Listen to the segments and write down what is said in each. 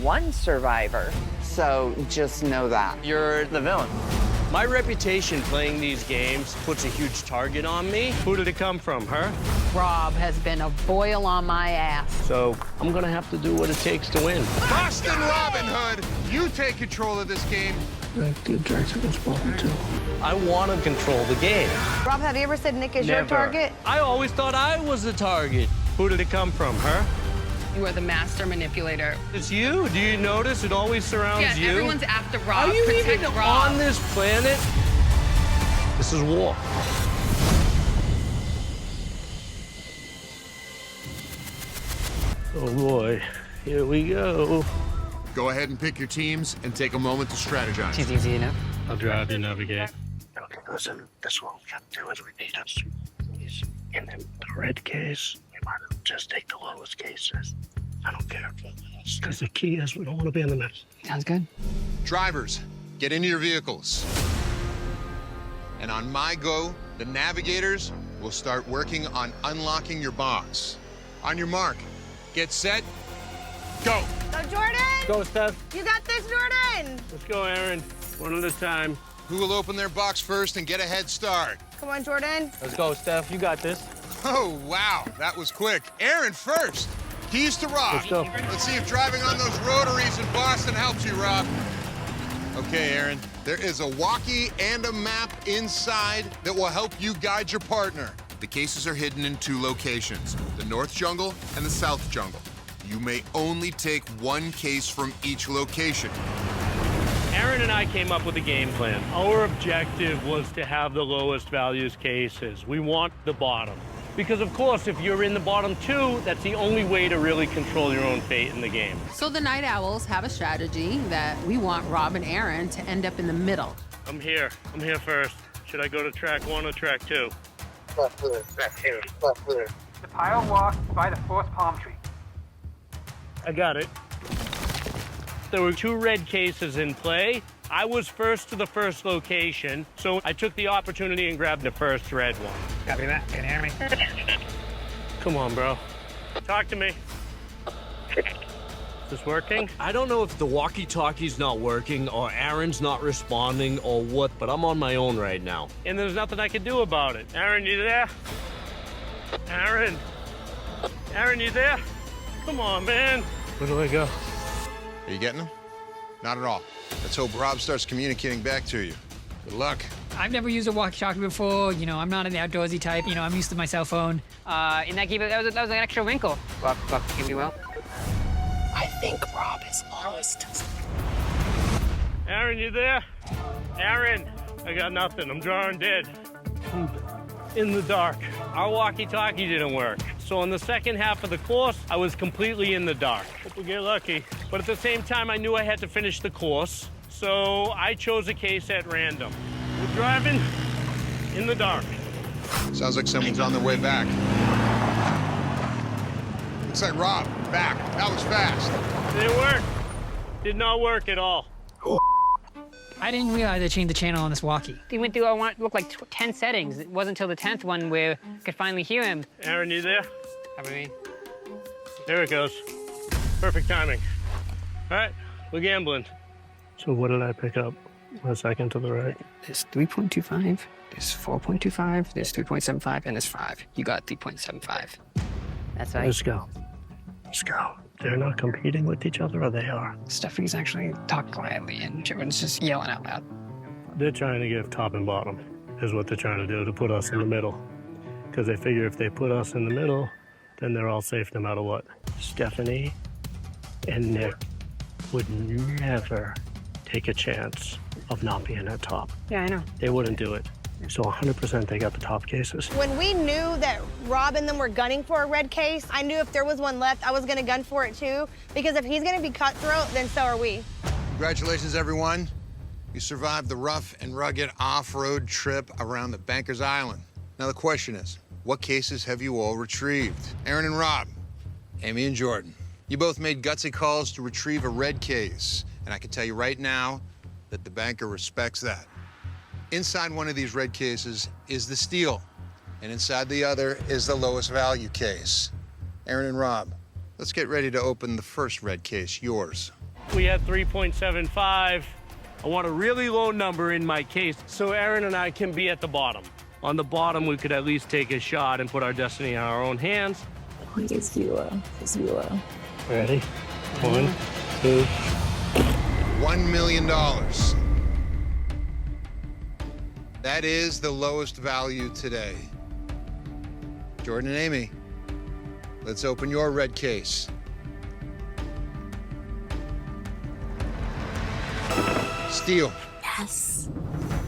one survivor. So just know that. You're the villain. My reputation playing these games puts a huge target on me. Who did it come from, her? Rob has been a boil on my ass. So I'm gonna have to do what it takes to win. Boston Robin Hood, you take control of this game. I want to control the game. Rob, have you ever said Nick is Never. your target? I always thought I was the target. Who did it come from, her? You are the master manipulator. It's you. Do you notice it always surrounds you? Everyone's after Rob. Are you Protect even Rob. on this planet? This is war. Oh boy, here we go. Go ahead and pick your teams and take a moment to strategize. It's easy enough. I'll drive you navigate. Okay, listen, this is what we got to do is we need us. And then the red case, we might as well just take the lowest cases. I don't care. Because the key is we don't want to be in the mix. Sounds good. Drivers, get into your vehicles. And on my go, the navigators will start working on unlocking your box. On your mark, get set, go. Go, Jordan! Go, Steph. You got this, Jordan! Let's go, Aaron. One at a time. Who will open their box first and get a head start? Come on, Jordan. Let's go, Steph. You got this. Oh, wow, that was quick. Aaron first. Keys to Rob. Let's go. Let's see if driving on those rotaries in Boston helps you, Rob. Okay, Aaron, there is a walkie and a map inside that will help you guide your partner. The cases are hidden in two locations, the North Jungle and the South Jungle. You may only take one case from each location. Aaron and I came up with a game plan. Our objective was to have the lowest values cases. We want the bottom. Because, of course, if you're in the bottom two, that's the only way to really control your own fate in the game. So the Night Owls have a strategy that we want Rob and Aaron to end up in the middle. I'm here. I'm here first. Should I go to track one or track two? The pile walk by the fourth palm tree. I got it. There were two red cases in play. I was first to the first location, so I took the opportunity and grabbed the first red one. Copy that. Can you hear me? Come on, bro. Talk to me. Is this working? I don't know if the walkie-talkie's not working or Aaron's not responding or what, but I'm on my own right now. And there's nothing I can do about it. Aaron, you there? Aaron? Aaron, you there? Come on, man. Where do I go? Are you getting them? Not at all. Let's hope Rob starts communicating back to you. Good luck. I've never used a walkie-talkie before. You know, I'm not an outdoorsy type. You know, I'm used to my cell phone. In that game, that was an extra wrinkle. Buck, give me well. I think Rob is lost. Aaron, you there? Aaron, I got nothing. I'm drawing dead. I'm in the dark. Our walkie-talkie didn't work. So in the second half of the course, I was completely in the dark. Hope we get lucky. But at the same time, I knew I had to finish the course. So I chose a case at random. We're driving in the dark. Sounds like someone's on their way back. Looks like Rob, back. That was fast. Didn't work. Did not work at all. I didn't realize I changed the channel on this walkie. He went through, looked like 10 settings. It wasn't until the 10th one where I could finally hear him. Aaron, you there? Cover me. There it goes. Perfect timing. All right, we're gambling. So what did I pick up? A second to the right. There's 3.25, there's 4.25, there's 3.75, and there's 5. You got 3.75. That's right. Let's go. Let's go. They're not competing with each other, or they are? Stephanie's actually talking quietly, and Jordan's just yelling out loud. They're trying to give top and bottom, is what they're trying to do, to put us in the middle. Because they figure if they put us in the middle, then they're all safe no matter what. Stephanie and Nick would never take a chance of not being at top. Yeah, I know. They wouldn't do it. So 100% they got the top cases. When we knew that Rob and them were gunning for a red case, I knew if there was one left, I was gonna gun for it too. Because if he's gonna be cutthroat, then so are we. Congratulations, everyone. You survived the rough and rugged off-road trip around the Banker's Island. Now the question is, what cases have you all retrieved? Aaron and Rob, Amy and Jordan. You both made gutsy calls to retrieve a red case. And I can tell you right now that the banker respects that. Inside one of these red cases is the steal, and inside the other is the lowest value case. Aaron and Rob, let's get ready to open the first red case, yours. We had 3.75. I want a really low number in my case so Aaron and I can be at the bottom. On the bottom, we could at least take a shot and put our destiny in our own hands. It's zero. Zero. Ready? 1, 2. $1 million. That is the lowest value today. Jordan and Amy, let's open your red case. Steal. Yes.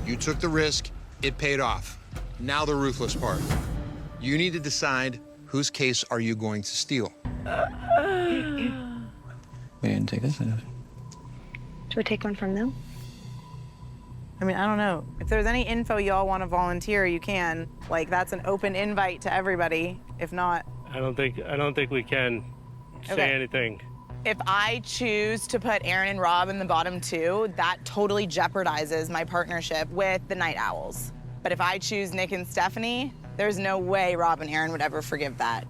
You took the risk, it paid off. Now the ruthless part. You need to decide whose case are you going to steal. We didn't take this. Should we take one from them? I mean, I don't know. If there's any info y'all want to volunteer, you can. Like, that's an open invite to everybody. If not, I don't think we can say anything. if I choose to put Aaron and Rob in the bottom two, that totally jeopardizes my partnership with the Night Owls. But if I choose Nick and Stephanie, there's no way Rob and Aaron would ever forgive that.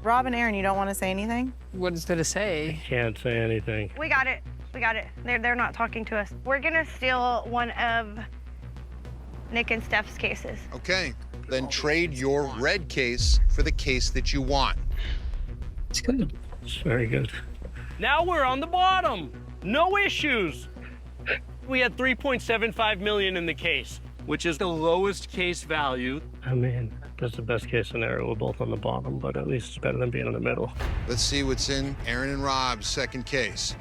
Rob and Aaron, you don't want to say anything? What is there to say? Can't say anything. We got it. We got it. They're not talking to us. We're gonna steal one of Nick and Steph's cases. Okay, then trade your red case for the case that you want. It's good. It's very good. Now we're on the bottom. No issues. We had 3.75 million in the case, which is the lowest case value. I mean, that's the best case scenario. We're both on the bottom, but at least it's better than being in the middle. Let's see what's in Aaron and Rob's second case.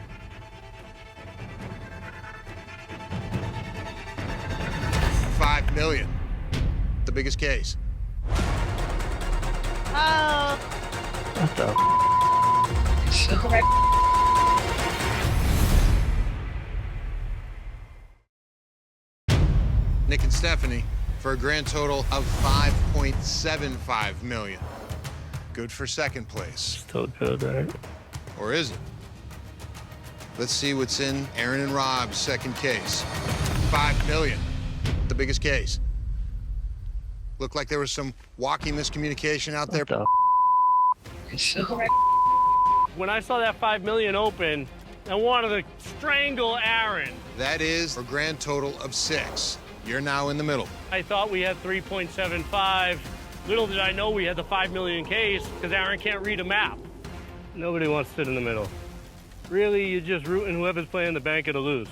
$5 million. The biggest case. Oh. What the? Nick and Stephanie for a grand total of $5.75 million. Good for second place. Still good, right? Or is it? Let's see what's in Aaron and Rob's second case. $5 million. The biggest case. Looked like there was some walking miscommunication out there. When I saw that 5 million open, I wanted to strangle Aaron. That is a grand total of 6. You're now in the middle. I thought we had 3.75. Little did I know we had the 5 million case because Aaron can't read a map. Nobody wants to sit in the middle. Really, you're just rooting whoever's playing the banker to lose.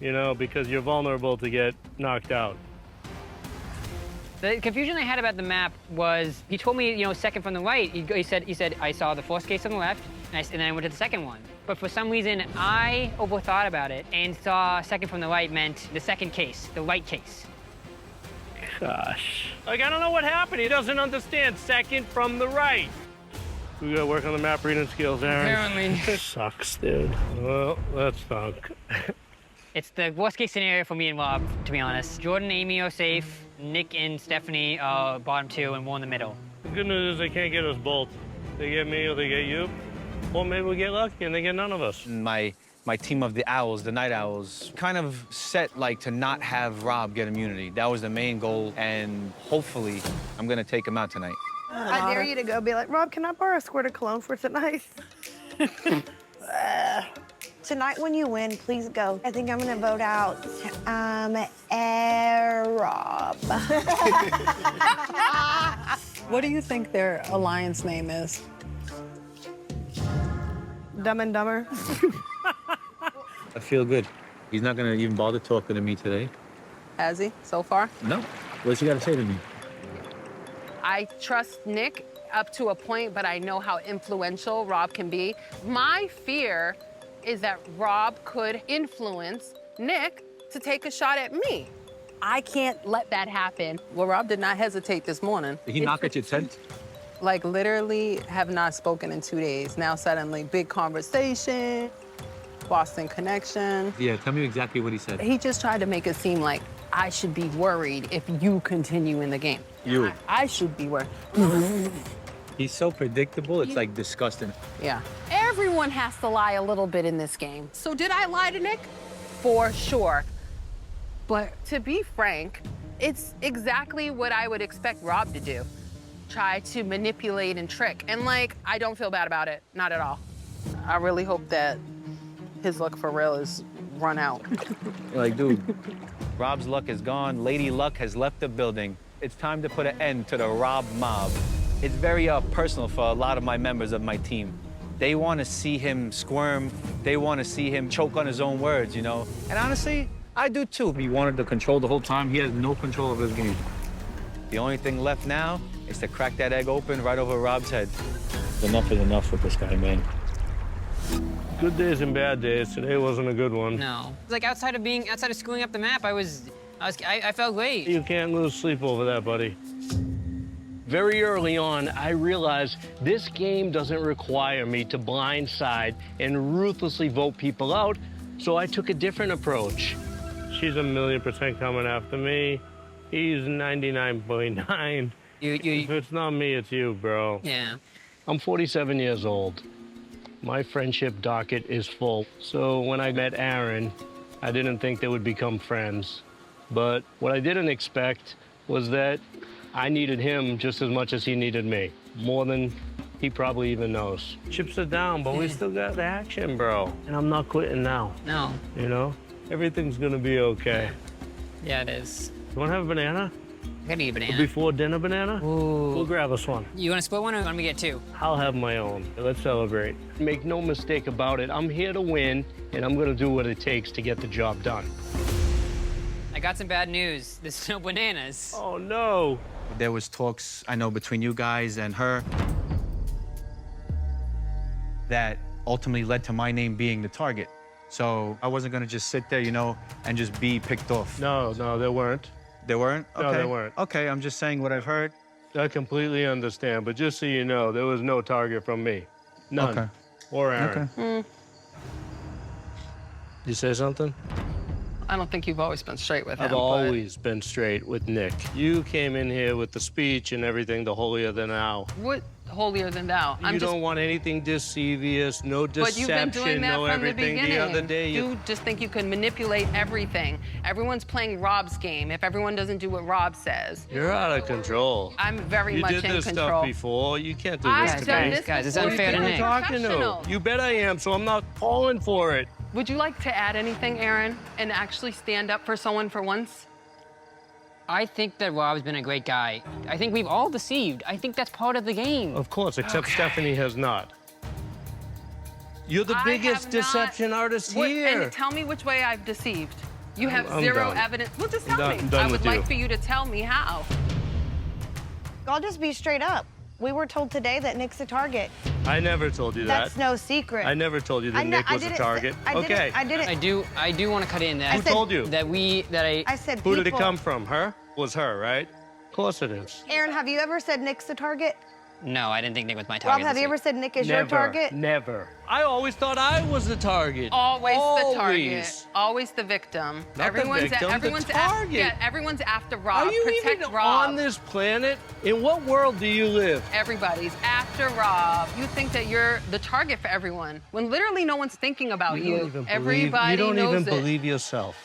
You know, because you're vulnerable to get knocked out. The confusion I had about the map was he told me, second from the right. He said I saw the first case on the left, and then I went to the second one. But for some reason, I overthought about it and saw second from the right meant the second case, the right case. Gosh. Like, I don't know what happened. He doesn't understand second from the right. We gotta work on the map reading skills, Aaron. Apparently. Sucks, dude. Well, that stunk. It's the worst case scenario for me and Rob, to be honest. Jordan and Amy are safe. Nick and Stephanie are bottom two, and we're in the middle. The good news is they can't get us both. They get me or they get you. Or maybe we get lucky and they get none of us. My team of the Owls, the Night Owls, kind of set to not have Rob get immunity. That was the main goal, and hopefully I'm gonna take him out tonight. I dare you to go be like, Rob, can I borrow a squirt of cologne for tonight? Tonight when you win, please go. I think I'm gonna vote out Rob. What do you think their alliance name is? Dumb and Dumber. I feel good. He's not gonna even bother talking to me today. Has he, so far? No. What's he gotta say to me? I trust Nick up to a point, but I know how influential Rob can be. My fear is that Rob could influence Nick to take a shot at me. I can't let that happen. Well, Rob did not hesitate this morning. Did he knock at your tent? Like, literally have not spoken in 2 days. Now suddenly, big conversation, Boston connection. Yeah, tell me exactly what he said. He just tried to make it seem like I should be worried if you continue in the game. You. I should be worried. He's so predictable, it's like disgusting. Yeah. Everyone has to lie a little bit in this game. So did I lie to Nick? For sure. But to be frank, it's exactly what I would expect Rob to do. Try to manipulate and trick. And I don't feel bad about it, not at all. I really hope that his luck for real is run out. You're like, dude, Rob's luck is gone. Lady Luck has left the building. It's time to put an end to the Rob mob. It's very personal for a lot of my members of my team. They want to see him squirm. They want to see him choke on his own words, you know? And honestly, I do too. He wanted to control the whole time. He has no control of his game. The only thing left now is to crack that egg open right over Rob's head. Enough is enough with this guy, man. Good days and bad days. Today wasn't a good one. No. Like outside of screwing up the map, I felt great. You can't lose sleep over that, buddy. Very early on, I realized this game doesn't require me to blindside and ruthlessly vote people out, so I took a different approach. She's 1,000,000% coming after me. He's 99.9. If it's not me, it's you, bro. Yeah. I'm 47 years old. My friendship docket is full. So when I met Aaron, I didn't think they would become friends. But what I didn't expect was that I needed him just as much as he needed me. More than he probably even knows. Chips are down, but we still got the action, bro. And I'm not quitting now. No. You know? Everything's gonna be okay. Yeah, it is. You wanna have a banana? I gotta eat a banana. Before dinner banana? Ooh. We'll grab us one. You want to split one or want me to get two? I'll have my own. Let's celebrate. Make no mistake about it. I'm here to win, and I'm gonna do what it takes to get the job done. I got some bad news. There's no bananas. Oh, no. There was talks, I know, between you guys and her that ultimately led to my name being the target. So I wasn't gonna just sit there, you know, and just be picked off. No, there weren't. There weren't? Okay. No, there weren't. Okay, I'm just saying what I've heard. I completely understand, but just so you know, there was no target from me. None. Okay. Or Aaron. Okay. You say something? I don't think you've always been straight with him. I've always been straight with Nick. You came in here with the speech and everything, the holier than thou. What holier than thou? You don't want anything deceivious, no deception, But you've been doing that no from everything. the beginning. other day, you just think you can manipulate everything. Everyone's playing Rob's game if everyone doesn't do what Rob says. You're out of control. I'm very much in control. You did this stuff before. You can't do I've this done to me. this Guys, it's before. unfair to You're Nick. Talking to. You bet I am, so I'm not falling for it. Would you like to add anything, Aaron, and actually stand up for someone for once? I think that Rob's been a great guy. I think we've all deceived. I think that's part of the game. Of course, except Stephanie has not. You're the biggest deception artist here. And tell me which way I've deceived. You have I'm zero done. evidence. Well, just tell me. I'm done I would with like you. for you to tell me how. I'll just be straight up. We were told today that Nick's a target. I never told you that. That's no secret. I never told you that Nick was a target. Okay. I didn't. I do want to cut in that. Who told you? I said Who did it people. come from? Her? Was her, right? Of course it is. Aaron, have you ever said Nick's a target? No, I didn't think Nick was my Rob, target. have you ever said Nick is your target? Never. I always thought I was the target. Always the target. Always the victim. Not the victim, the target. Yeah, everyone's after Rob. Are you Protect even Rob. on this planet? In what world do you live? Everybody's after Rob. You think that you're the target for everyone, when literally no one's thinking about you. Everybody you don't knows even it. believe yourself.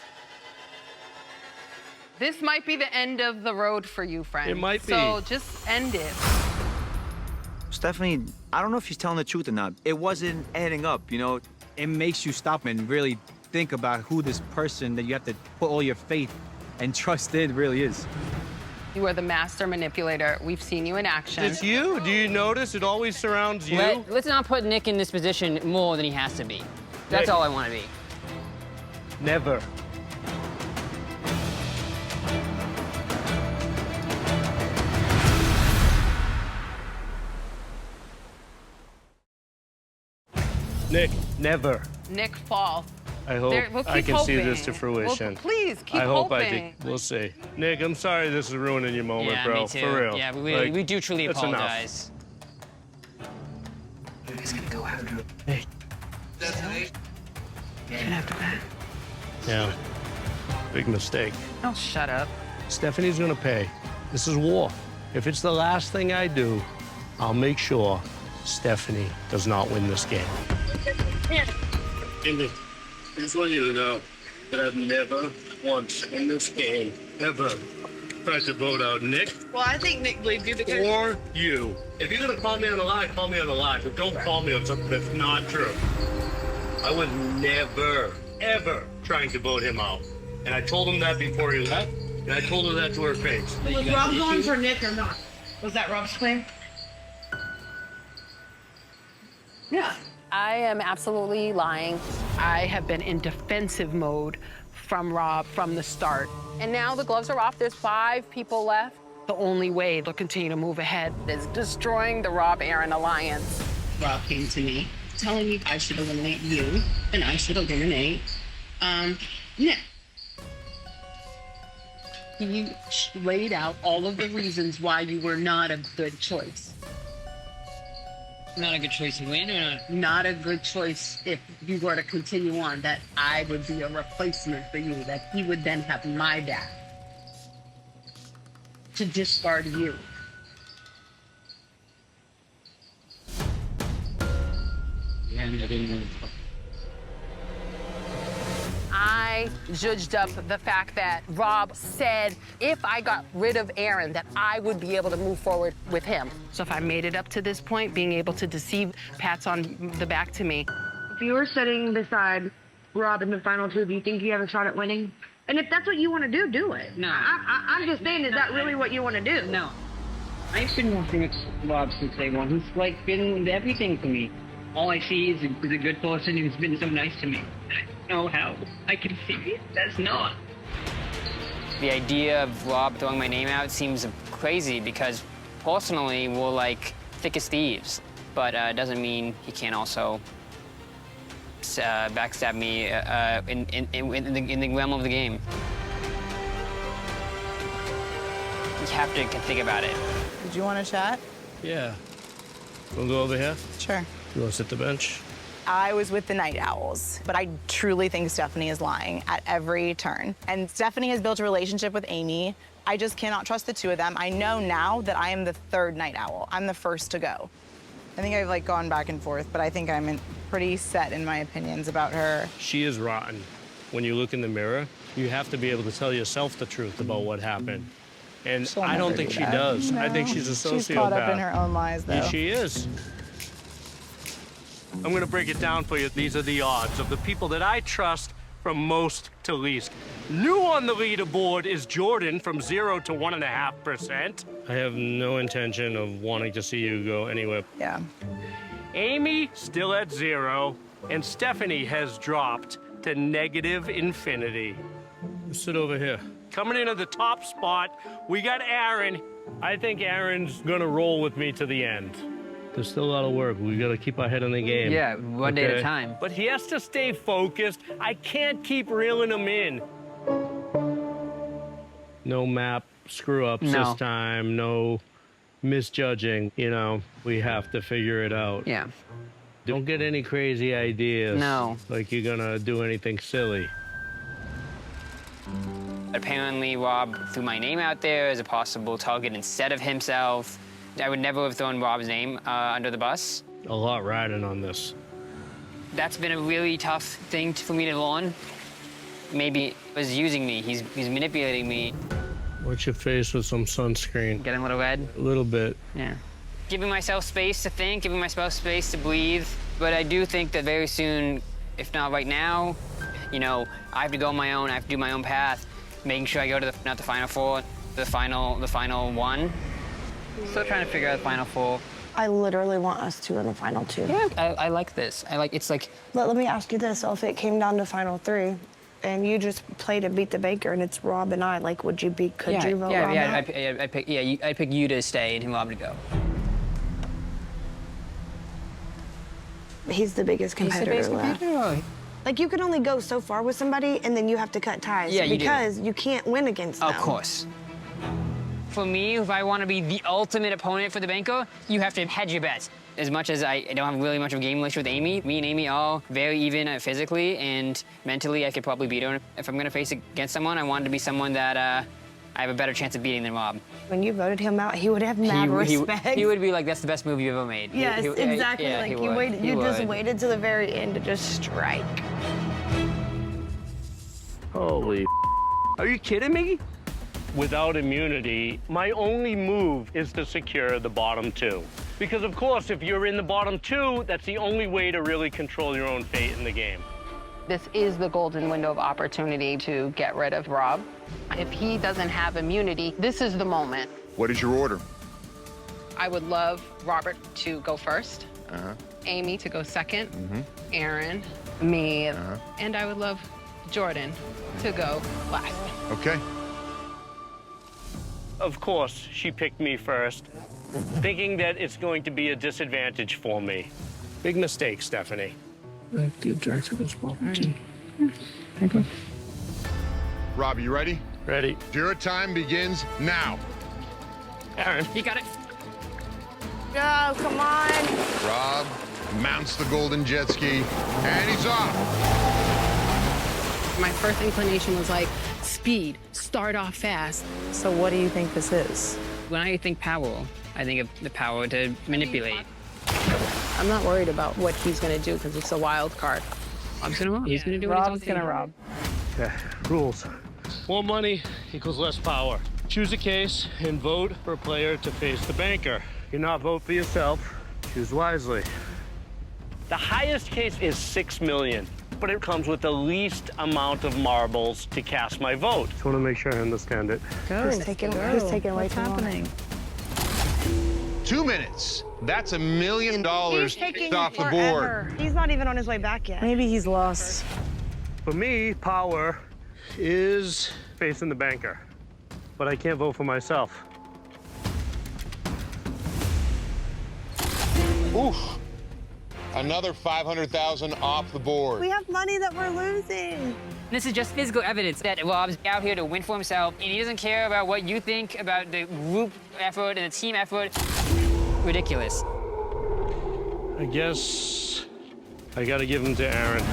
This might be the end of the road for you, friend. It might be. So just end it. Stephanie, I don't know if she's telling the truth or not. It wasn't adding up, you know? It makes you stop and really think about who this person that you have to put all your faith and trust in really is. You are the master manipulator. We've seen you in action. It's you. Do you notice it always surrounds you? Let's not put Nick in this position more than he has to be. That's all I want to be. Never. Nick, never. Nick, fall. I hope We'll I keep can see hoping. this to fruition. Well, please, keep I hope hoping. We'll see. Nick, I'm sorry this is ruining your moment, Yeah, bro. me too. For real. Yeah, Like, we do truly that's enough. apologize. He's gonna go after him. Hey. Even after that. Yeah. Big mistake. Oh, shut up. Stephanie's gonna pay. This is war. If it's the last thing I do, I'll make sure Stephanie does not win this game. Indy, I just want you to know that I've never once in this game ever tried to vote out Nick Well, I think Nick believed you because... or you. If you're gonna call me on a lie, call me on a lie, but don't call me on something that's not true. I was never, ever trying to vote him out. And I told him that before he left, and I told her that to her face. Was Rob going for Nick or not? Was that Rob's plan? Yeah. I am absolutely lying. I have been in defensive mode from Rob from the start. And now the gloves are off. There's 5 people left. The only way to continue to move ahead is destroying the Rob-Aaron alliance. Rob came to me telling me I should eliminate you and I should eliminate Nick. He laid out all of the reasons why you were not a good choice. Not a good choice to win or not? Not a good choice if you were to continue on, that I would be a replacement for you, that he would then have my back to discard you. I judged up the fact that Rob said if I got rid of Aaron, that I would be able to move forward with him. So if I made it up to this point, being able to deceive pats on the back to me. If you were sitting beside Rob in the final 2, do you think you have a shot at winning? And if that's what you want to do, do it. No. I'm just saying, is that really what you want to do? No. I've been working with Rob since day one. He's like been everything to me. All I see is a good person who's been so nice to me. I don't know how I can see that's not. The idea of Rob throwing my name out seems crazy because personally we're like thick as thieves, but it doesn't mean he can't also backstab me in the realm of the game. You have to think about it. Did you want to chat? Yeah. We'll go over here? Sure. You want to sit the bench? I was with the Night Owls, but I truly think Stephanie is lying at every turn. And Stephanie has built a relationship with Amy. I just cannot trust the 2 of them. I know now that I am the 3rd Night Owl. I'm the first to go. I think I've like gone back and forth, but I think I'm pretty set in my opinions about her. She is rotten. When you look in the mirror, you have to be able to tell yourself the truth about what happened. And She'll I don't never think do she that. does. I No. think she's a sociopath. She's caught up in her own lies, though. Yeah, she is. I'm going to break it down for you. These are the odds of the people that I trust from most to least. New on the leaderboard is Jordan from 0 to 1.5%. I have no intention of wanting to see you go anywhere. Yeah. Amy still at 0, and Stephanie has dropped to -infinity. Sit over here. Coming in at the top spot, we got Aaron. I think Aaron's gonna roll with me to the end. There's still a lot of work. We gotta keep our head in the game. Yeah, one day at a time. But he has to stay focused. I can't keep reeling him in. No map screw-ups this time. No misjudging. You know, we have to figure it out. Yeah. Don't get any crazy ideas. No. Like you're gonna do anything silly. Apparently, Rob threw my name out there as a possible target instead of himself. I would never have thrown Rob's name under the bus. A lot riding on this. That's been a really tough thing for me to learn. Maybe he was using me. He's manipulating me. What's your face with some sunscreen? Getting a little red? A little bit. Yeah. Giving myself space to think, giving myself space to breathe. But I do think that very soon, if not right now, you know, I have to go on my own. I have to do my own path. Making sure I go to not the final 4, the final 1. Still trying to figure out the final 4. I literally want us 2 in the final 2. Yeah, I like this. It's like. But let me ask you this: so if it came down to final 3, and you just play to beat the Baker, and it's Rob and I, like, would you be? Could you vote Rob out? I'd pick you to stay and Rob to go. He's the biggest competitor left. Like, you can only go so far with somebody, and then you have to cut ties. Yeah, you do. Because you can't win against them. Of course. For me, if I want to be the ultimate opponent for the banker, you have to hedge your bets. As much as I don't have really much of a game relationship with Amy, me and Amy are very even physically, and mentally I could probably beat her. If I'm going to face against someone, I want it to be someone that I have a better chance of beating than Rob. When you voted him out, he would have mad respect. He would be like, that's the best move you've ever made. Yes, exactly. Yeah, like, he you would. just waited to the very end to just strike. Holy Are you kidding me? Without immunity, my only move is to secure the bottom 2. Because, of course, if you're in the bottom two, that's the only way to really control your own fate in the game. This is the golden window of opportunity to get rid of Rob. If he doesn't have immunity, this is the moment. What is your order? I would love Robert to go first, Uh-huh. Amy to go second, Mm-hmm. Aaron, me, Uh-huh. and I would love Jordan to go last. Okay. Of course, she picked me first, thinking that it's going to be a disadvantage for me. Big mistake, Stephanie. The objective is well. Rob, you ready? Ready. Your time begins now. Aaron. You got it. Go, come on. Rob mounts the golden jet ski, and he's off. My first inclination was like, speed, start off fast. So what do you think this is? When I think power, I think of the power to manipulate. I'm not worried about what he's gonna do because it's a wild card. Rob's gonna rob. He's gonna do what he's Rob's gonna rob. Okay, rules. More money equals less power. Choose a case and vote for a player to face the banker. Do not vote for yourself. Choose wisely. The highest case is 6 million, but it comes with the least amount of marbles to cast my vote. Just want to make sure I understand it. Who's taking away from happening? 2 minutes. That's $1 million He's taking off the forever. board. He's not even on his way back yet. Maybe he's lost. For me, power is facing the banker, but I can't vote for myself. Oof. Another 500,000 off the board. We have money that we're losing. This is just physical evidence that Rob's out here to win for himself, and he doesn't care about what you think about the group effort and the team effort. Ridiculous. I guess I gotta give him to Aaron.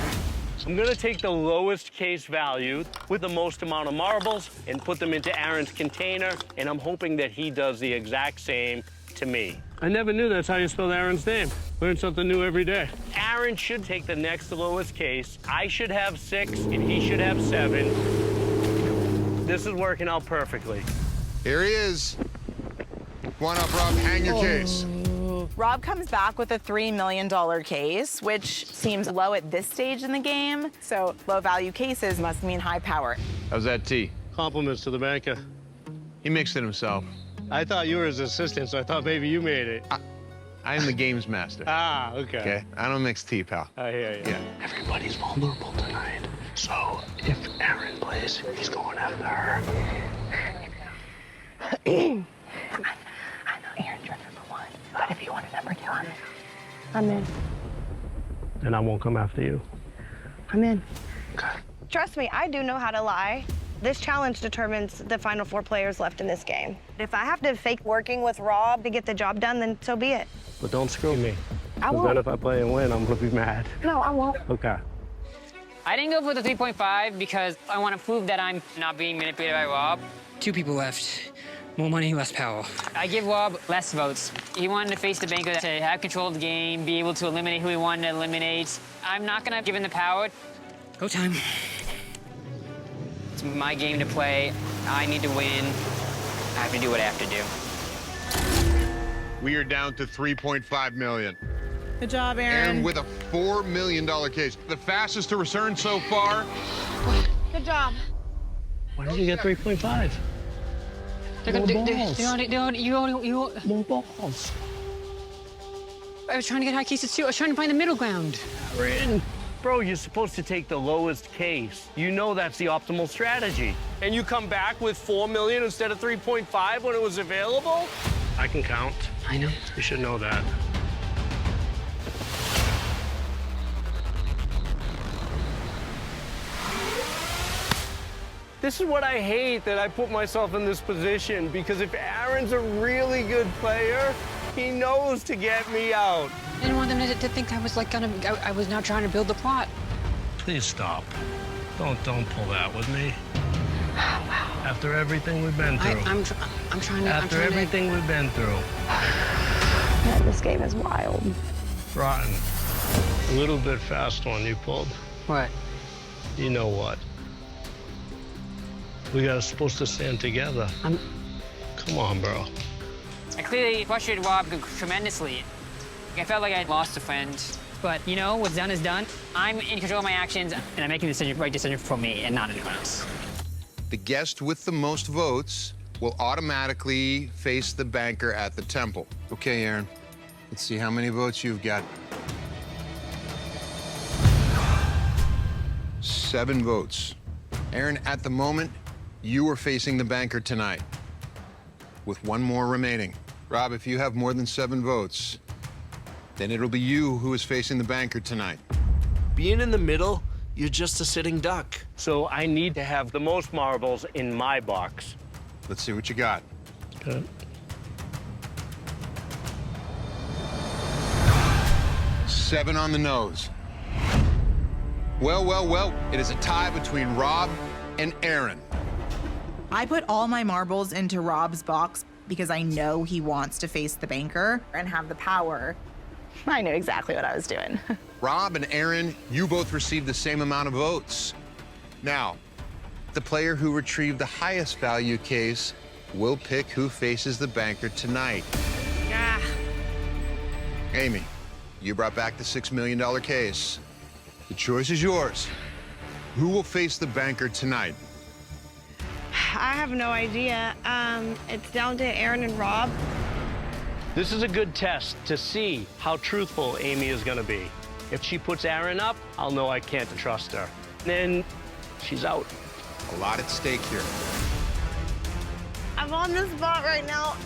I'm gonna take the lowest case value with the most amount of marbles and put them into Aaron's container, and I'm hoping that he does the exact same to me. I never knew that's how you spelled Aaron's name. Learn something new every day. Aaron should take the next lowest case. I should have 6, and he should have 7. This is working out perfectly. Here he is. Come on up, Rob. Hang your case. Rob comes back with a $3 million case, which seems low at this stage in the game. So low-value cases must mean high power. How's that tea? Compliments to the banker. He mixed it himself. I thought you were his assistant, so I thought maybe you made it. I am the games master. Ah, okay. Okay? I don't mix tea, pal. I hear you. Yeah. Everybody's vulnerable tonight. So if Aaron plays, he's going after her. I know Aaron's your number 1, but if you want a number 2, I'm in. And I won't come after you. I'm in. Okay. Trust me, I do know how to lie. This challenge determines the final 4 players left in this game. If I have to fake working with Rob to get the job done, then so be it. But don't screw me. I 'Cause won't. then if I play and win, I'm gonna be mad. No, I won't. Okay. I didn't go for the 3.5 because I want to prove that I'm not being manipulated by Rob. 2 people left. More money, less power. I give Rob less votes. He wanted to face the banker to have control of the game, be able to eliminate who he wanted to eliminate. I'm not gonna give him the power. Go time. It's my game to play. I need to win. I have to do what I have to do. We are down to 3.5 million. Good job, Aaron with a $4 million case. The fastest to return so far. Good job. Why did you get 3.5? They're gonna do. More balls. I was trying to get high cases too. I was trying to find the middle ground. Aaron. Bro, you're supposed to take the lowest case. You know that's the optimal strategy. And you come back with 4 million instead of 3.5 when it was available? I can count. I know. You should know that. This is what I hate, that I put myself in this position, because if Aaron's a really good player, he knows to get me out. I didn't want them to think I was like I was now trying to build the plot. Please stop. Don't pull that with me. Wow. After everything we've been through. I'm trying to. After everything we've been through. Man, this game is wild. Rotten. A little bit fast one you pulled. What? You know what? We are supposed to stand together. Come on, bro. I clearly frustrated Rob tremendously. I felt like I lost a friend. But, you know, what's done is done. I'm in control of my actions, and I'm making the right decision for me and not anyone else. The guest with the most votes will automatically face the banker at the temple. Okay, Aaron, let's see how many votes you've got. 7 votes. Aaron, at the moment, you are facing the banker tonight, with 1 more remaining. Rob, if you have more than 7 votes, then it'll be you who is facing the banker tonight. Being in the middle, you're just a sitting duck. So I need to have the most marbles in my box. Let's see what you got. Okay. 7 on the nose. Well, well, well, it is a tie between Rob and Aaron. I put all my marbles into Rob's box because I know he wants to face the banker and have the power. I knew exactly what I was doing. Rob and Aaron, you both received the same amount of votes. Now, the player who retrieved the highest value case will pick who faces the banker tonight. Ah. Amy, you brought back the $6 million case. The choice is yours. Who will face the banker tonight? I have no idea. It's down to Aaron and Rob. This is a good test to see how truthful Amy is gonna be. If she puts Aaron up, I'll know I can't trust her. Then she's out. A lot at stake here. I'm on the spot right now.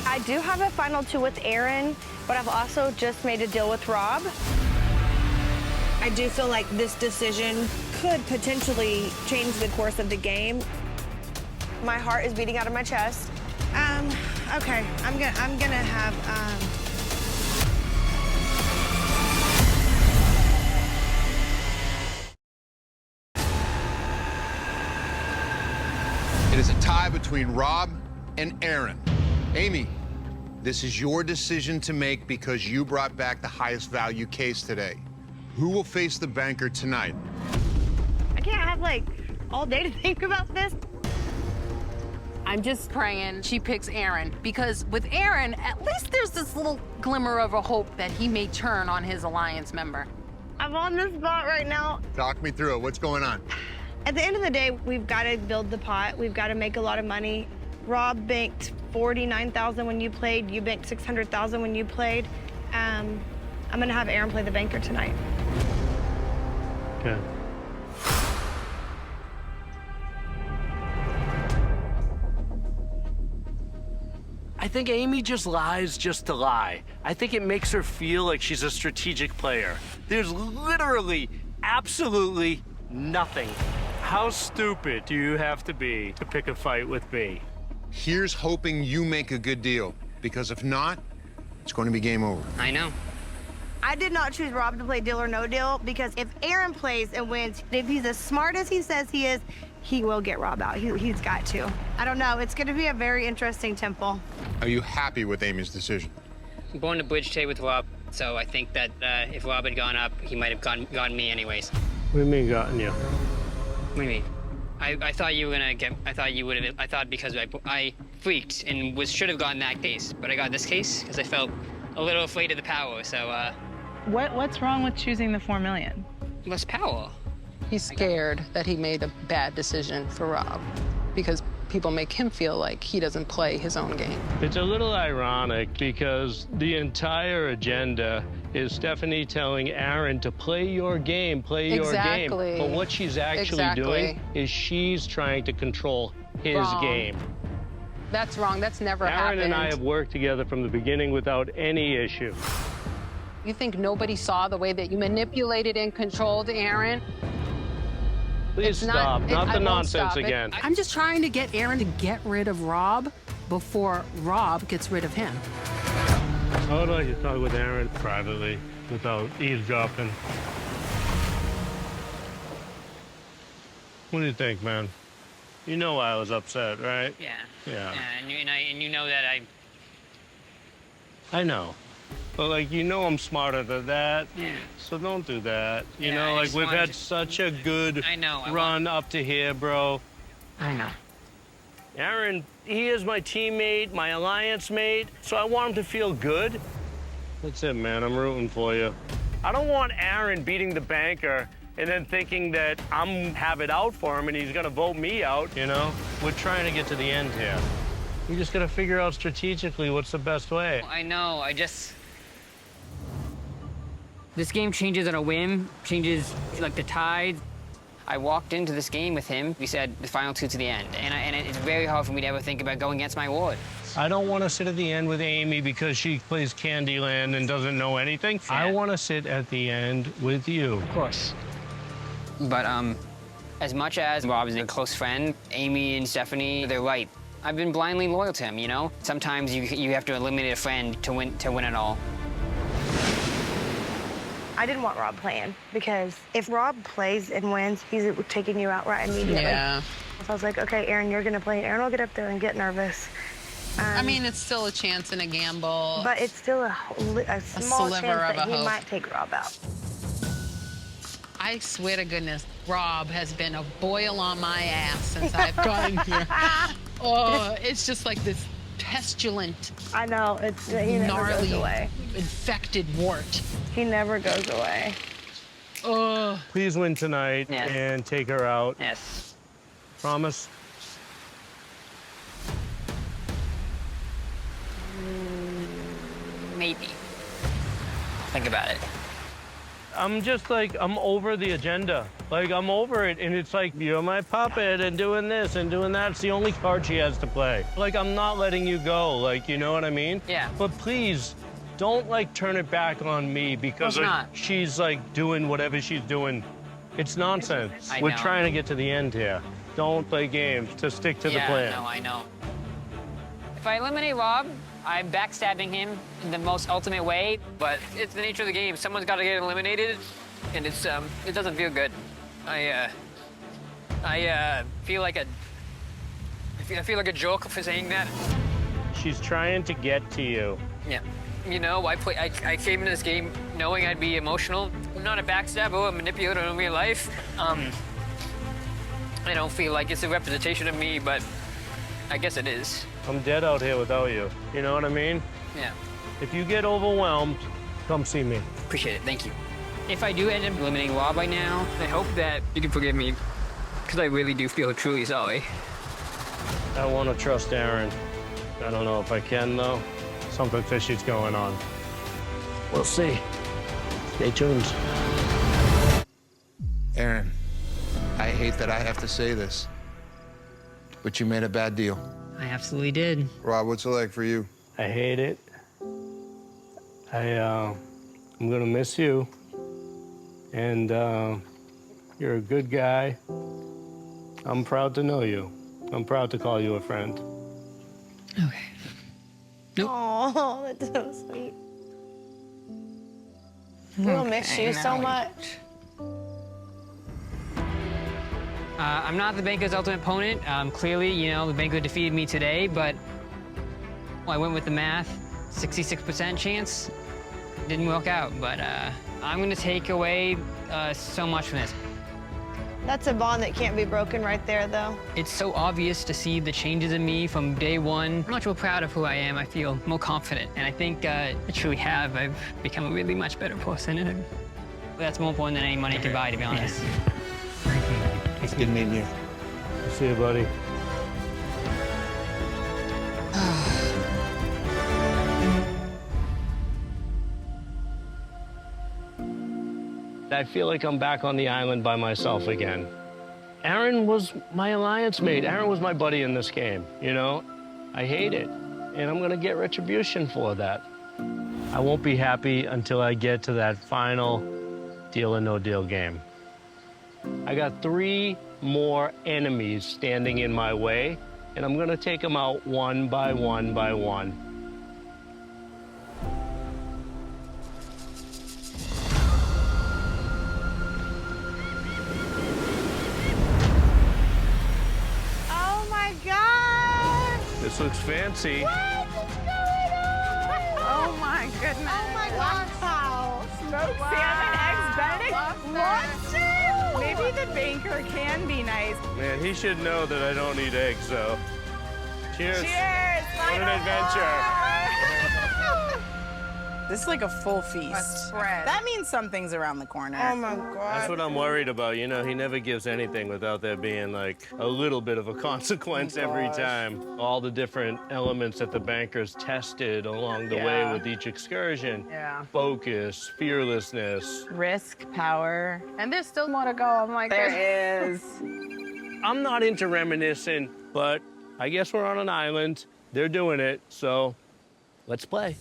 I do have a final 2 with Aaron, but I've also just made a deal with Rob. I do feel like this decision could potentially change the course of the game. My heart is beating out of my chest. Okay, I'm gonna have, It is a tie between Rob and Aaron. Amy, this is your decision to make because you brought back the highest value case today. Who will face the banker tonight? I can't have, like, all day to think about this. I'm just praying she picks Aaron, because with Aaron, at least there's this little glimmer of a hope that he may turn on his alliance member. I'm on the spot right now. Talk me through it. What's going on? At the end of the day, we've got to build the pot. We've got to make a lot of money. Rob banked $49,000 when you played. You banked $600,000 when you played. I'm gonna have Aaron play the banker tonight. Okay. I think Amy just lies just to lie. I think it makes her feel like she's a strategic player. There's literally, absolutely nothing. How stupid do you have to be to pick a fight with me? Here's hoping you make a good deal, because if not, it's going to be game over. I know. I did not choose Rob to play Deal or No Deal, because if Aaron plays and wins, if he's as smart as he says he is, he will get Rob out. He's got to. I don't know. It's going to be a very interesting temple. Are you happy with Amy's decision? I'm going to bridge today with Rob, so I think that if Rob had gone up, he might have gotten me anyways. What do you mean gotten you? What do you mean? I thought you were gonna get. I thought you would have. I thought because I freaked and should have gotten that case, but I got this case because I felt a little afraid of the power. So. What's wrong with choosing the $4 million? Less power. He's scared that he made a bad decision for Rob because people make him feel like he doesn't play his own game. It's a little ironic because the entire agenda is Stephanie telling Aaron to play your game, play your game. But what she's actually doing is she's trying to control his game. That's wrong. That's never happened. Aaron and I have worked together from the beginning without any issue. You think nobody saw the way that you manipulated and controlled Aaron? Please stop. Not the nonsense again. I'm just trying to get Aaron to get rid of Rob before Rob gets rid of him. I would like to talk with Aaron privately without eavesdropping. What do you think, man? You know I was upset, right? Yeah. Yeah. And you know that I know. But, like, you know I'm smarter than that, so don't do that. You know, like, we've had such a good run up to here, bro. I know. Aaron, he is my teammate, my alliance mate, so I want him to feel good. That's it, man. I'm rooting for you. I don't want Aaron beating the banker and then thinking that I'm have it out for him and he's gonna vote me out, you know? We're trying to get to the end here. We just gotta figure out strategically what's the best way. I know, this game changes on a whim, changes like the tide. I walked into this game with him. We said the final two to the end, and it's very hard for me to ever think about going against my ward. I don't want to sit at the end with Amy because she plays Candyland and doesn't know anything. Yeah. I want to sit at the end with you. Of course. But as much as Rob is a close friend, Amy and Stephanie, they're right. I've been blindly loyal to him, you know? Sometimes you have to eliminate a friend to win it all. I didn't want Rob playing because if Rob plays and wins, he's taking you out right immediately. Yeah. So I was like, okay, Aaron, you're gonna play. Aaron will get up there and get nervous. I mean, it's still a chance and a gamble. But it's still a small chance that he hope. might take Rob out. I swear to goodness, Rob has been a boil on my ass since I've gotten here. Oh, it's just like this pestilent, I know, he never gnarly, goes away. infected wart. He never goes away. Oh. Please win tonight and take her out. Yes. Promise? Maybe. Think about it. I'm just like, I'm over the agenda. Like, I'm over it, and it's like, you're my puppet, and doing this and doing that. It's the only card she has to play. Like, I'm not letting you go, like, you know what I mean? Yeah. But please, don't, like, turn it back on me because she's, like, doing whatever she's doing. It's nonsense. I We're know. trying to get to the end here. Don't play games. Just stick to the plan. Yeah, I know. If I eliminate Rob, I'm backstabbing him in the most ultimate way, but it's the nature of the game. Someone's got to get eliminated, and it doesn't feel good. I feel like I feel like a joke for saying that. She's trying to get to you. Yeah. You know, I came into this game knowing I'd be emotional. I'm not a backstabber or a manipulator in real life. I don't feel like it's a representation of me, but I guess it is. I'm dead out here without you. You know what I mean? Yeah. If you get overwhelmed, come see me. Appreciate it, thank you. If I do end up eliminating Rob right now, I hope that you can forgive me, because I really do feel truly sorry. I want to trust Aaron. I don't know if I can, though. Something fishy's going on. We'll see. Stay tuned. Aaron, I hate that I have to say this, but you made a bad deal. I absolutely did. Rob, what's it like for you? I hate it. I'm gonna miss you. And you're a good guy. I'm proud to know you. I'm proud to call you a friend. Okay. Nope. Oh, that's so sweet. We'll miss you so much. I'm not the Banker's ultimate opponent. Clearly, you know, the Banker defeated me today, but I went with the math. 66% chance. Didn't work out, but I'm gonna take away so much from this. That's a bond that can't be broken right there, though. It's so obvious to see the changes in me from day one. I'm much more proud of who I am. I feel more confident, and I think I truly have. I've become a really much better person, and that's more important than any money can buy, to be honest. It's good meeting you. See you, buddy. I feel like I'm back on the island by myself again. Aaron was my alliance mate. Aaron was my buddy in this game, you know? I hate it, and I'm gonna get retribution for that. I won't be happy until I get to that final deal or no deal game. I got 3 more enemies standing in my way, and I'm gonna take them out one by one by one. Oh my God! This looks fancy. What's going on? Oh my goodness. Oh my God! Wow! Smoked salmon, eggs Benedict. Lobster! Maybe the Banker can be nice. Man, he should know that I don't eat eggs, though. Cheers. Cheers! What an adventure. This is like a full feast. A spread. That means something's around the corner. Oh my God. That's what I'm worried about. You know, he never gives anything without there being like a little bit of a consequence every time. All the different elements that the bankers tested along the way with each excursion. Yeah. Focus, fearlessness. Risk, power. And there's still more to go. I'm like, There is. I'm not into reminiscing, but I guess we're on an island. They're doing it, so let's play.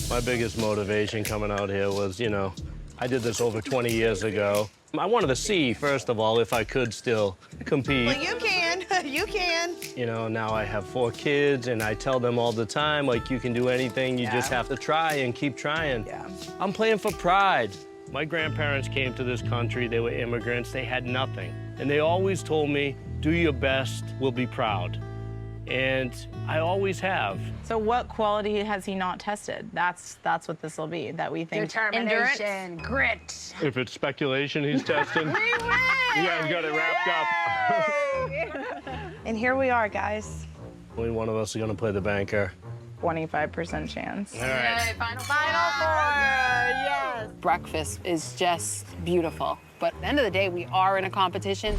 My biggest motivation coming out here was, you know, I did this over 20 years ago. I wanted to see, first of all, if I could still compete. Well, you can. You can. You know, now I have 4 kids, and I tell them all the time, like, you can do anything, you just have to try and keep trying. Yeah. I'm playing for pride. My grandparents came to this country, they were immigrants, they had nothing. And they always told me, do your best, we'll be proud. And I always have. So what quality has he not tested? That's what this will be, that we think. determination, grit. If it's speculation he's testing, you guys got it wrapped up. And here we are, guys. Only one of us is gonna play the banker. 25% chance. All right. Yay, final Four, yes. Breakfast is just beautiful. But at the end of the day, we are in a competition.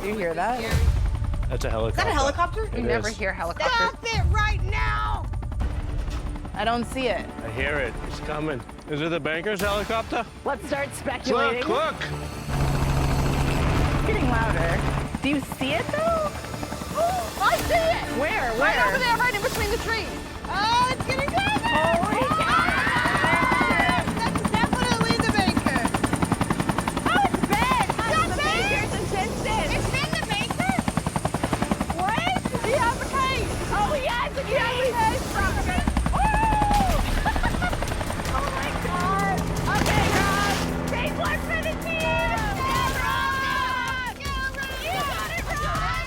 You hear that? That's a helicopter. Is that a helicopter? You never hear helicopters. Stop it right now! I don't see it. I hear it. It's coming. Is it the banker's helicopter? Let's start speculating. Look, look! It's getting louder. Do you see it though? Oh, I see it! Where? Right over there, right in between the trees. Oh, it's getting closer! Holy cow! That's definitely the banker. Oh, it's Ben! The banker's assistant. It's Ben the banker? What? He has a case. Oh, yes! He has a case from it. Oh my God! Okay, Rob! Take 1 for the team! Yeah, Rob! You got it, Rob!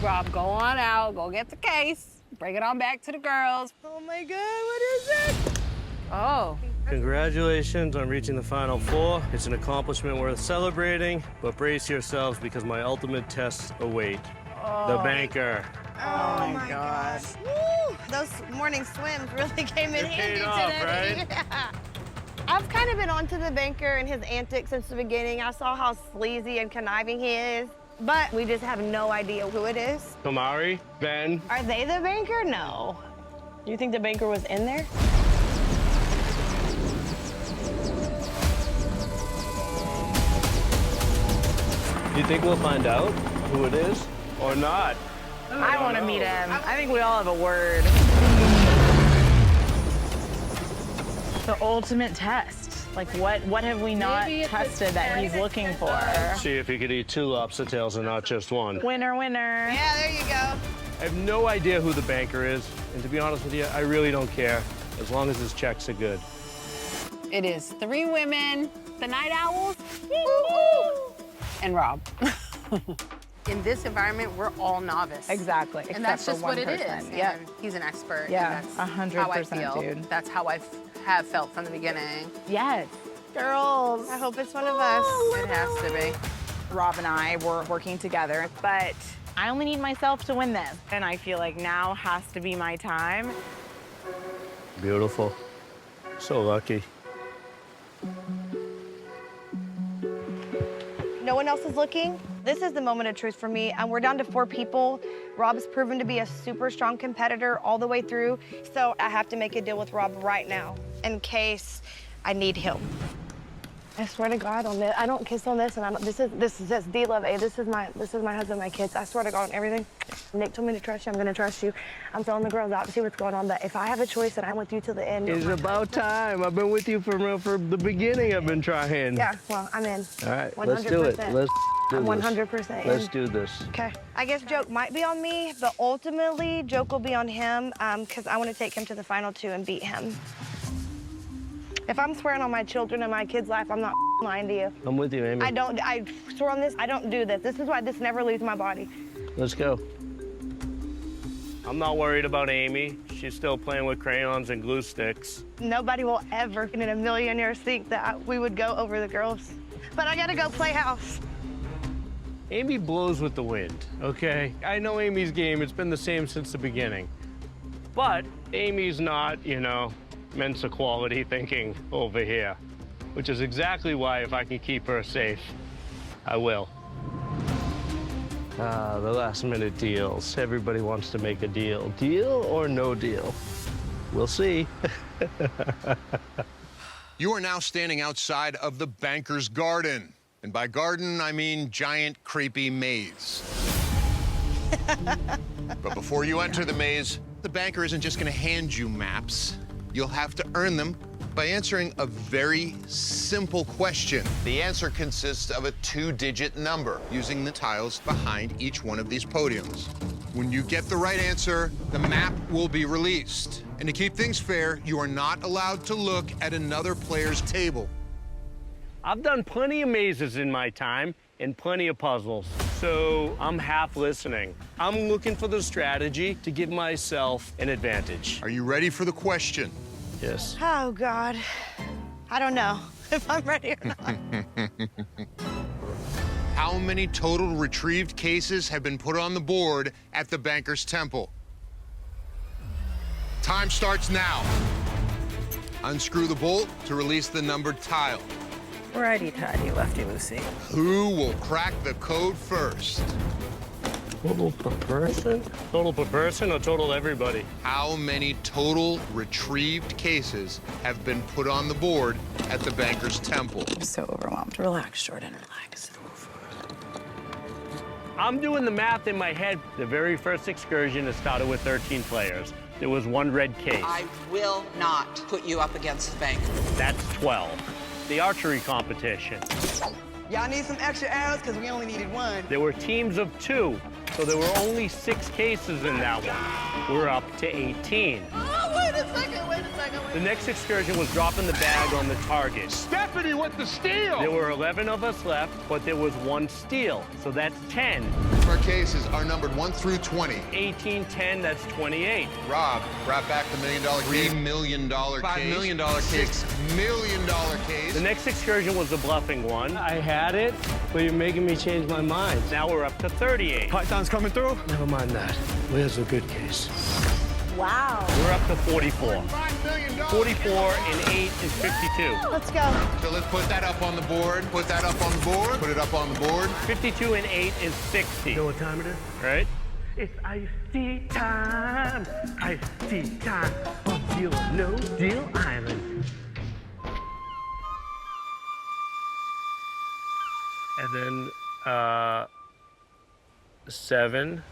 Rob, go on out, go get the case, bring it on back to the girls. Oh my God, what is it? Oh. Congratulations on reaching the Final 4. It's an accomplishment worth celebrating, but brace yourselves because my ultimate tests await. The banker. Oh my gosh. Woo! Those morning swims really came in It handy paid off, today. right? Yeah. I've kind of been onto the banker and his antics since the beginning. I saw how sleazy and conniving he is, but we just have no idea who it is. Kamari, Ben. Are they the banker? No. You think the banker was in there? Do you think we'll find out who it is or not? I want to meet him. I think we all have a word. The ultimate test. Like, what have we not tested that he's looking for? See if he could eat 2 lobster tails and not just 1. Winner, winner. Yeah, there you go. I have no idea who the banker is, and to be honest with you, I really don't care, as long as his checks are good. It is 3 women, the Night Owls, and Rob. In this environment, we're all novice. Exactly. And that's except just for what one it is. person. Yep. And he's an expert. Yeah, and that's 100%, how I feel. dude. That's how I have felt from the beginning. Yes. Girls, I hope it's one of us. It has to be. Rob and I were working together, but I only need myself to win this. And I feel like now has to be my time. Beautiful. So lucky. No one else is looking. This is the moment of truth for me. We're down to 4 people. Rob's proven to be a super strong competitor all the way through. So I have to make a deal with Rob right now in case I need him. I swear to God on this, I don't kiss on this, and I don't, this is just D-Love A. This is my husband, my kids. I swear to God on everything. Nick told me to trust you. I'm gonna trust you. I'm throwing the girls out to see what's going on. But if I have a choice, then I'm with you till the end. It's about time. I've been with you from the beginning. I've been trying. Yeah, well, I'm in. All right, 100%. let's do it. Let's do I'm this. 100% in. Let's do this. Okay. I guess joke might be on me, but ultimately joke will be on him because I want to take him to the final 2 and beat him. If I'm swearing on my children and my kids' life, I'm not lying to you. I'm with you, Amy. I swear on this, I don't do this. This is why this never leaves my body. Let's go. I'm not worried about Amy. She's still playing with crayons and glue sticks. Nobody will ever in a million years think that we would go over the girls. but I gotta go play house. Amy blows with the wind, okay? I know Amy's game. It's been the same since the beginning. But Amy's not, you know, Mensa quality thinking over here, which is exactly why if I can keep her safe, I will. The last minute deals. Everybody wants to make a deal. Deal or no deal? We'll see. You are now standing outside of the banker's garden. And by garden, I mean giant, creepy maze. But before you enter the maze, the banker isn't just gonna hand you maps. You'll have to earn them by answering a very simple question. The answer consists of a 2-digit number using the tiles behind each one of these podiums. When you get the right answer, the map will be released. And to keep things fair, you are not allowed to look at another player's table. I've done plenty of mazes in my time and plenty of puzzles, so I'm half listening. I'm looking for the strategy to give myself an advantage. Are you ready for the question? Yes. Oh, God. I don't know if I'm ready or not. How many total retrieved cases have been put on the board at the Banker's Temple? Time starts now. Unscrew the bolt to release the numbered tile. Righty-tighty, lefty-loosey. Who will crack the code first? Total per person? Total per person or total everybody? How many total retrieved cases have been put on the board at the Banker's Temple? I'm so overwhelmed. Relax, Jordan, relax. I'm doing the math in my head. The very first excursion, it started with 13 players. There was 1 red case. I will not put you up against the bank. That's 12. The archery competition. Y'all need some extra arrows because we only needed 1. There were teams of 2, so there were only 6 cases in that one. We're up to 18. Oh, wait a second, wait a second. The next excursion was dropping the bag on the target. Stephanie with the steal! There were 11 of us left, but there was 1 steal, so that's 10. Our cases are numbered 1 through 20. 18, 10, that's 28. Rob, brought back the $1 million case. $3 million case. $5 million case. $6 million case. The next excursion was the bluffing one. I had it, but you're making me change my mind. Now we're up to 38. Python's coming through? Never mind that. Where's the good case? Wow. We're up to 44. $5 million. 44 and 8 is 52. Let's go. So let's put that up on the board. Put that up on the board. Put it up on the board. 52 and 8 is 60. You know what time it is? Right? It's iced tea time. Iced tea time on Deal or No Deal Island. And then, 7.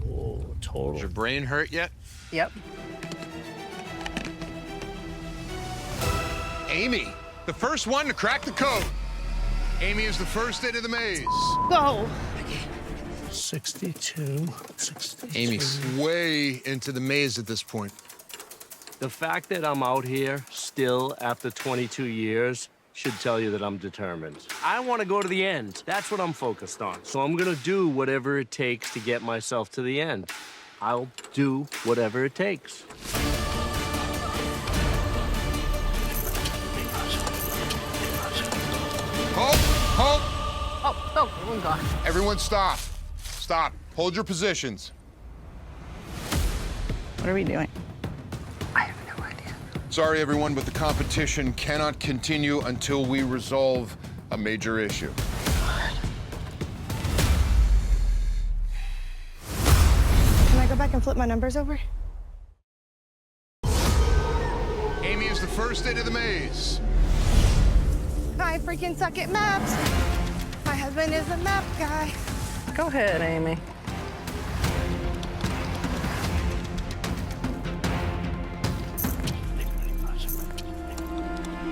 Oh, total. Is your brain hurt yet? Yep. Amy, the first one to crack the code. Amy is the first into the maze. Go. 62, 62. Amy's way into the maze at this point. The fact that I'm out here still after 22 years should tell you that I'm determined. I want to go to the end. That's what I'm focused on. So I'm going to do whatever it takes to get myself to the end. I'll do whatever it takes. Halt! Oh, God. Everyone stop. Stop. Hold your positions. What are we doing? Sorry, everyone, but the competition cannot continue until we resolve a major issue. Can I go back and flip my numbers over? Amy is the first into the maze. I freaking suck at maps. My husband is a map guy. Go ahead, Amy.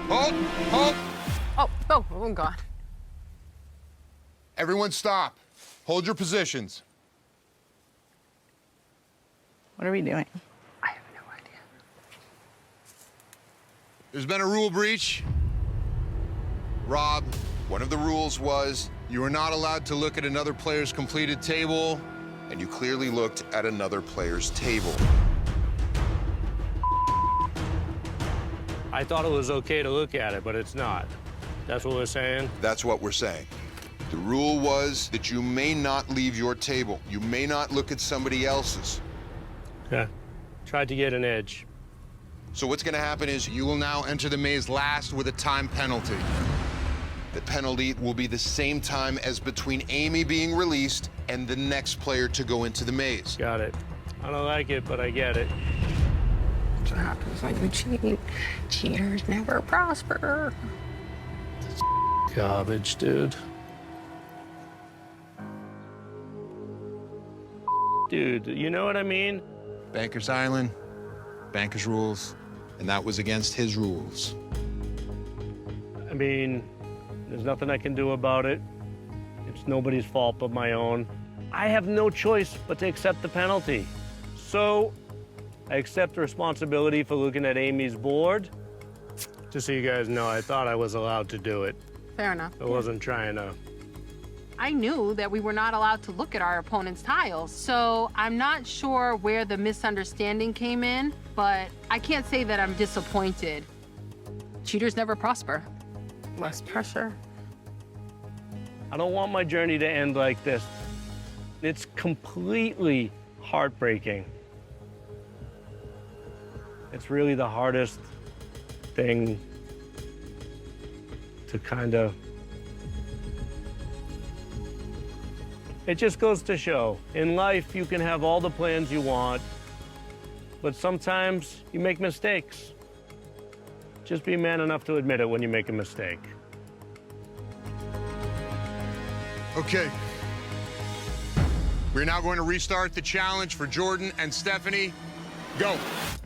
Halt! Oh, God. Everyone stop. Hold your positions. What are we doing? There's been a rule breach. Rob, one of the rules was you were not allowed to look at another player's completed table, and you clearly looked at another player's table. I thought it was okay to look at it, but it's not. That's what we're saying? That's what we're saying. The rule was that you may not leave your table. You may not look at somebody else's. Okay. Tried to get an edge. So what's gonna happen is you will now enter the maze last with a time penalty. The penalty will be the same time as between Amy being released and the next player to go into the maze. Got it. I don't like it, but I get it. That's what happens when you cheat. Cheaters never prosper. Garbage, dude. Dude, you know what I mean? Banker's Island, Banker's rules, and that was against his rules. I mean, there's nothing I can do about it. It's nobody's fault but my own. I have no choice but to accept the penalty. So, I accept responsibility for looking at Amy's board. Just so you guys know, I thought I was allowed to do it. Fair enough. I wasn't trying to. I knew that we were not allowed to look at our opponent's tiles, so I'm not sure where the misunderstanding came in, but I can't say that I'm disappointed. Cheaters never prosper. Less pressure. I don't want my journey to end like this. It's completely heartbreaking. It's really the hardest thing to kind of... It just goes to show, in life you can have all the plans you want, but sometimes you make mistakes. Just be man enough to admit it when you make a mistake. Okay. We're now going to restart the challenge for Jordan and Stephanie. Go.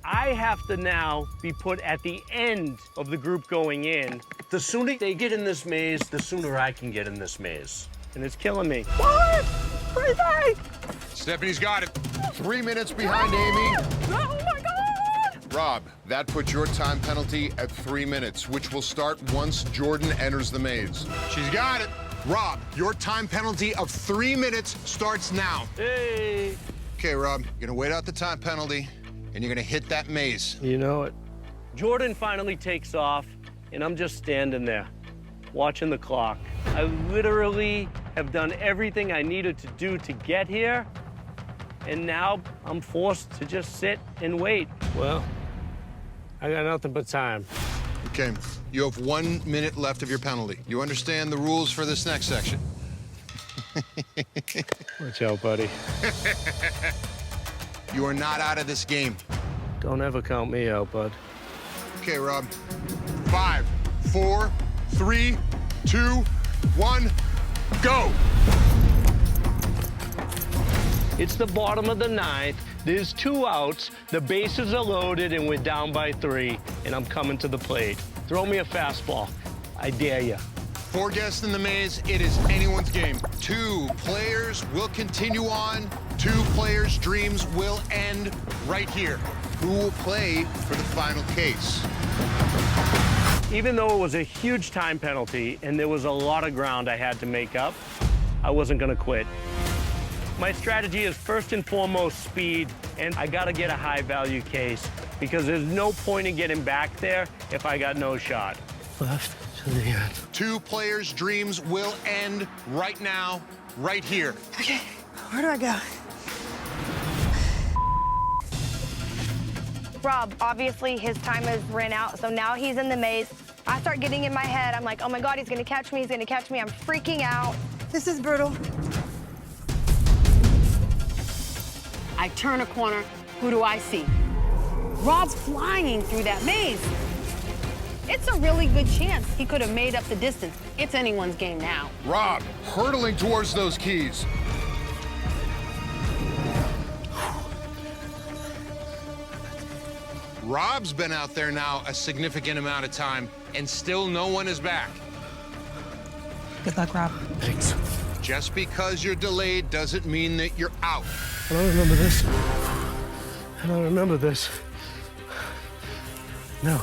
I have to now be put at the end of the group going in. The sooner they get in this maze, the sooner I can get in this maze. And it's killing me. What? Crazy! Stephanie's got it. 3 minutes behind Amy. Oh my God! Rob, that puts your time penalty at 3 minutes, which will start once Jordan enters the maze. She's got it. Rob, your time penalty of 3 minutes starts now. Hey! Okay, Rob, you're gonna wait out the time penalty, and you're gonna hit that maze. You know it. Jordan finally takes off, and I'm just standing there, watching the clock. I literally have done everything I needed to do to get here, and now I'm forced to just sit and wait. Well, I got nothing but time. Okay, you have 1 minute left of your penalty. You understand the rules for this next section? Watch out, buddy. You are not out of this game. Don't ever count me out, bud. Okay, Rob. 5, 4, 3, 2, 1, go! It's the bottom of the ninth. There's 2 outs. The bases are loaded, and we're down by 3. And I'm coming to the plate. Throw me a fastball. I dare you. 4 guests in the maze. It is anyone's game. 2 players will continue on. 2 players' dreams will end right here. Who will play for the final case? Even though it was a huge time penalty and there was a lot of ground I had to make up, I wasn't gonna quit. My strategy is first and foremost speed, and I gotta get a high value case because there's no point in getting back there if I got no shot. Left to the end. 2 players' dreams will end right now, right here. Okay, where do I go? Rob, obviously his time has ran out, so now he's in the maze. I start getting in my head. I'm like, oh my God, he's gonna catch me, he's gonna catch me. I'm freaking out. This is brutal. I turn a corner, who do I see? Rob's flying through that maze. It's a really good chance he could have made up the distance. It's anyone's game now. Rob, hurtling towards those keys. Rob's been out there now a significant amount of time, and still no one is back. Good luck, Rob. Thanks. Just because you're delayed doesn't mean that you're out. I don't remember this. I don't remember this. No.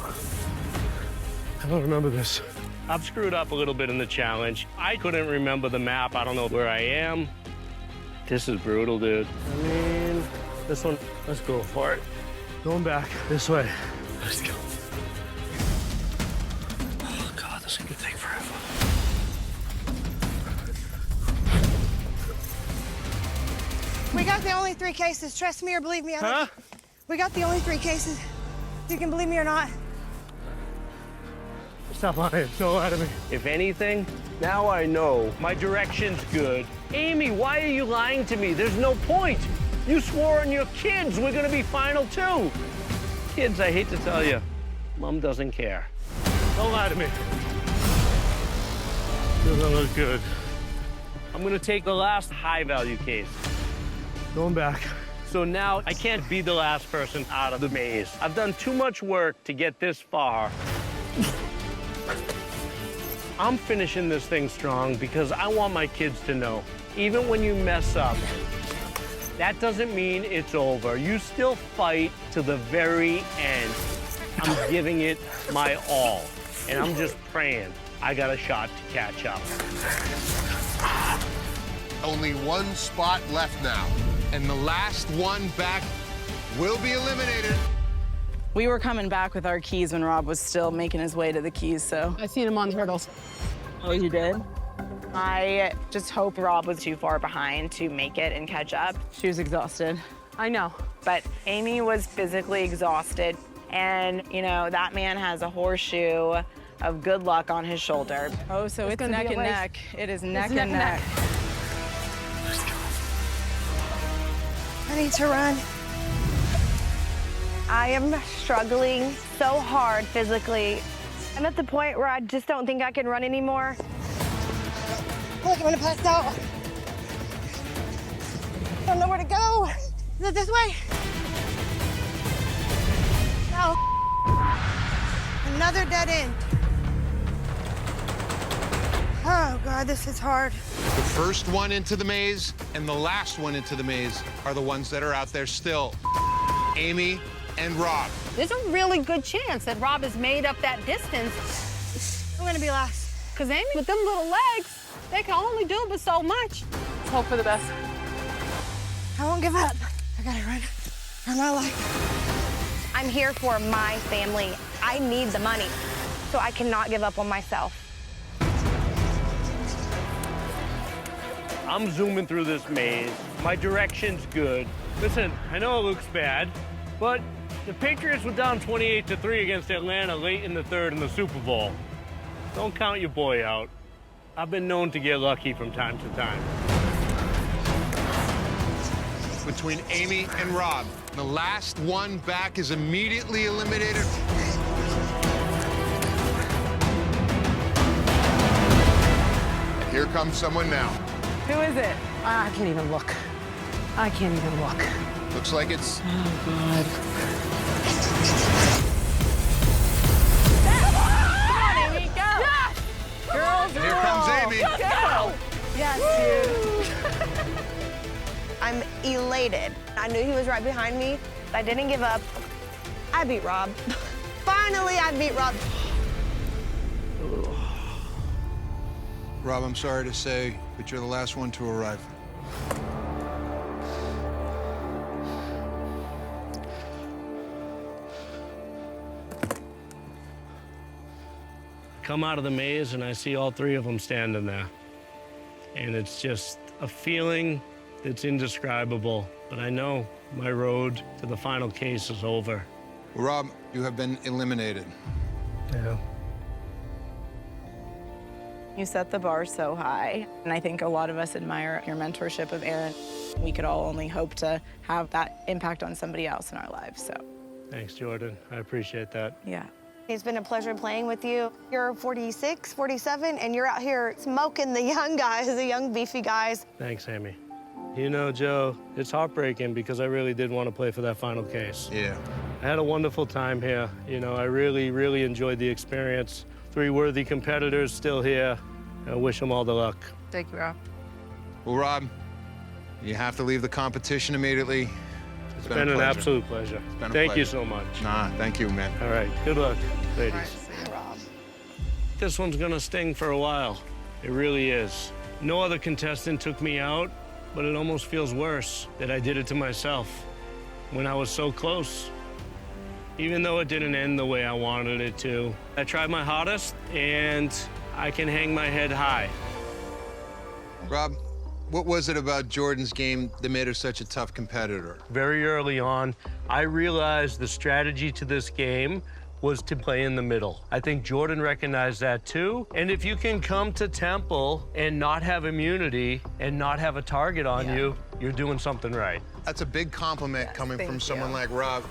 I don't remember this. I've screwed up a little bit in the challenge. I couldn't remember the map. I don't know where I am. This is brutal, dude. I mean, this one, let's go for it. Going back this way. Let's go. Oh, God, this is gonna take forever. We got the only 3 cases. Trust me or believe me. Huh? We got the only 3 cases. You can believe me or not. Stop lying. Don't lie to me. If anything, now I know my direction's good. Amy, why are you lying to me? There's no point. You swore on your kids we're gonna be final 2. Kids, I hate to tell you, Mom doesn't care. Don't lie to me. Doesn't look good. I'm gonna take the last high-value case. Going back. So now I can't be the last person out of the maze. I've done too much work to get this far. I'm finishing this thing strong because I want my kids to know, even when you mess up, that doesn't mean it's over. You still fight to the very end. I'm giving it my all, and I'm just praying I got a shot to catch up. Only 1 spot left now, and the last one back will be eliminated. We were coming back with our keys when Rob was still making his way to the keys, so. I seen him on the hurdles. Oh, you did? I just hope Rob was too far behind to make it and catch up. She was exhausted. I know. But Amy was physically exhausted. And, you know, that man has a horseshoe of good luck on his shoulder. Oh, so it's gonna neck be a and waste. neck. It is neck It's and neck. I need to run. I am struggling so hard physically. I'm at the point where I just don't think I can run anymore. Look, I'm gonna pass out. I don't know where to go. Is it this way? No. Another dead end. Oh, God, this is hard. The first one into the maze and the last one into the maze are the ones that are out there still. Amy and Rob. There's a really good chance that Rob has made up that distance. I'm gonna be last. Because Amy, with them little legs, they can only do but so much. Let's hope for the best. I won't give up. I gotta run for my life. I'm here for my family. I need the money, so I cannot give up on myself. I'm zooming through this maze. My direction's good. Listen, I know it looks bad, but the Patriots were down 28-3 against Atlanta late in the 3rd in the Super Bowl. Don't count your boy out. I've been known to get lucky from time to time. Between Amy and Rob, the last one back is immediately eliminated. Here comes someone now. Who is it? I can't even look. I can't even look. Looks like it's... Oh, God. Come on, Amy, go! Yes! Girls, Here comes Amy. Let's go! Yes, dude. I'm elated. I knew he was right behind me. I didn't give up. I beat Rob. Finally, I beat Rob. Rob, I'm sorry to say, but you're the last one to arrive. Come out of the maze and I see all 3 of them standing there. And it's just a feeling that's indescribable. But I know my road to the final case is over. Rob, you have been eliminated. Yeah. You set the bar so high, and I think a lot of us admire your mentorship of Aaron. We could all only hope to have that impact on somebody else in our lives, so. Thanks, Jordan. I appreciate that. Yeah. It's been a pleasure playing with you. You're 46, 47, and you're out here smoking the young guys, the young beefy guys. Thanks, Amy. You know, Joe, it's heartbreaking because I really did want to play for that final case. Yeah. I had a wonderful time here. You know, I really, really enjoyed the experience. 3 worthy competitors still here. I wish them all the luck. Thank you, Rob. Well, Rob, you have to leave the competition immediately. It's been an absolute pleasure. Thank you so much. Nah, thank you, man. All right, good luck, ladies. All right, see you, Rob. This one's gonna sting for a while. It really is. No other contestant took me out, but it almost feels worse that I did it to myself when I was so close. Even though it didn't end the way I wanted it to, I tried my hardest, and I can hang my head high. Rob, What was it about Jordan's game that made her such a tough competitor? Very early on, I realized the strategy to this game was to play in the middle. I think Jordan recognized that too. And if you can come to Temple and not have immunity and not have a target on you, you're doing something right. That's a big compliment coming from someone like Rob.